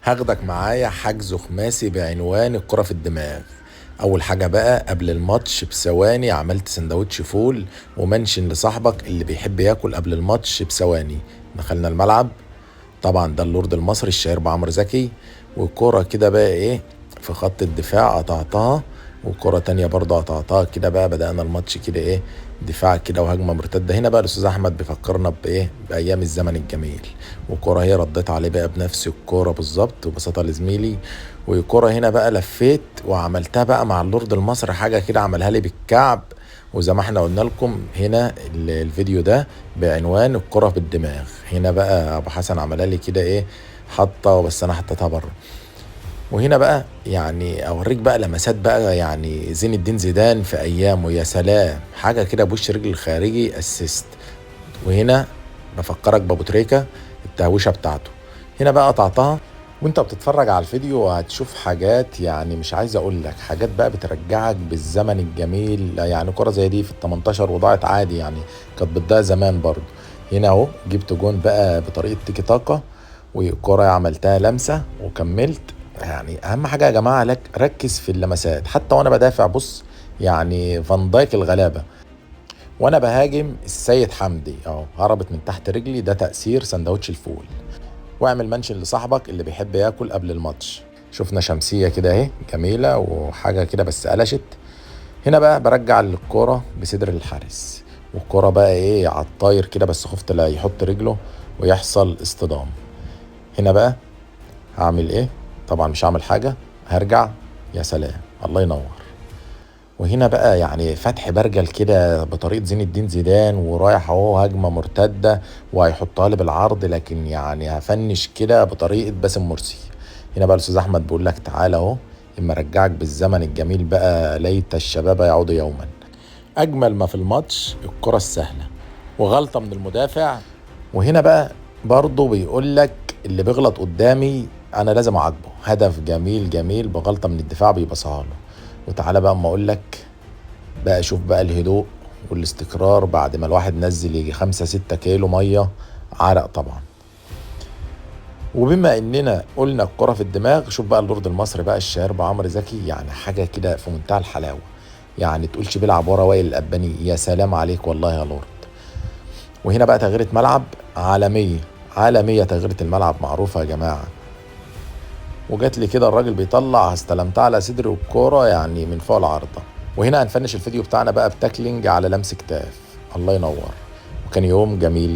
هاخدك معايا حجز خماسي بعنوان الكرة في الدماغ. اول حاجة بقى، قبل الماتش بثواني عملت سندوتش فول ومنشن لصاحبك اللي بيحب ياكل قبل الماتش بثواني. دخلنا الملعب، طبعا ده اللورد المصري الشهير بعمرو زكي، والكرة كده بقى ايه في خط الدفاع قطعتها، وكرة تانية برضه قطعتها كده. بقى بدأنا الماتش كده ايه، دفاع كده وهجمة مرتدة. هنا بقى الأستاذ أحمد بيفكرنا بإيه، بأيام الزمن الجميل. والكرة هي رديت عليه بقى بنفس الكرة بالظبط وبسطها لزميلي. والكرة هنا بقى لفيت وعملتها بقى مع اللورد المصري حاجة كده، عملها لي بالكعب. وزي ما احنا قلنا لكم هنا الفيديو ده بعنوان الكرة بالدماغ. هنا بقى ابو حسن عملها لي كده ايه، حطه بس انا حطيتها بره. وهنا بقى يعني اوريك بقى لمسات بقى، يعني زين الدين زيدان في ايامه، يا سلام، حاجه كده بوش رجل الخارجي اسيست. وهنا بفكرك بابو تريكه التهويشه بتاعته. هنا بقى قطعتها، وانت بتتفرج على الفيديو هتشوف حاجات يعني مش عايز اقول لك، حاجات بقى بترجعك بالزمن الجميل. يعني كرة زي دي في ال 18 وضاعت عادي، يعني كانت بتضيع زمان برضو. هنا اهو جبت جون بقى بطريقة تيكي تاكا، والكرة عملتها لمسة وكملت. يعني اهم حاجة يا جماعة لك ركز في اللمسات. حتى وانا بدافع بص، يعني فان دايك الغلابة، وانا بهاجم السيد حمدي اهو هربت من تحت رجلي. ده تأثير سندوتش الفول. واعمل منشن لصاحبك اللي بيحب ياكل قبل الماتش. شفنا شمسية كده اهي جميلة وحاجة كده بس قلشت. هنا بقى برجع الكورة بصدر الحارس، والكورة بقى ايه على الطاير كده، بس خفت لا يحط رجله ويحصل اصطدام. هنا بقى هعمل ايه؟ طبعا مش هعمل حاجة، هرجع. يا سلام، الله ينور. وهنا بقى يعني فتح برجل كده بطريقه زين الدين زيدان، ورايح اهو هجمه مرتده وهيحطها لي بالعرض، لكن يعني هفنش كده بطريقه باسم مرسي. هنا بقى الاستاذ احمد بيقول لك تعالى اهو اما ارجعك بالزمن الجميل بقى، ليت الشباب يعود يوما. اجمل ما في الماتش الكره السهله وغلطه من المدافع. وهنا بقى برضه بيقول لك اللي بيغلط قدامي انا لازم اعاقبه. هدف جميل جميل بغلطه من الدفاع بيبصها له. وتعالى بقى اما اقول لك بقى، شوف بقى الهدوء والاستقرار بعد ما الواحد نزل يجي 5-6 كيلو مية عرق طبعا. وبما اننا قلنا الكرة في الدماغ، شوف بقى اللورد المصري بقى الشهير بعمرو زكي، يعني حاجة كده في منتهى الحلاوة. يعني تقولش بيلعب ورا وائل الأباني، يا سلام عليك والله يا لورد. وهنا بقى تغييرة ملعب عالمية، عالمية تغييرة الملعب معروفة يا جماعة. وجات لي كده الراجل بيطلع، استلمتها على صدري والكورة يعني من فوق العارضة. وهنا هنفنش الفيديو بتاعنا بقى بتاكلينج على لمس كتاف. الله ينور، وكان يوم جميل.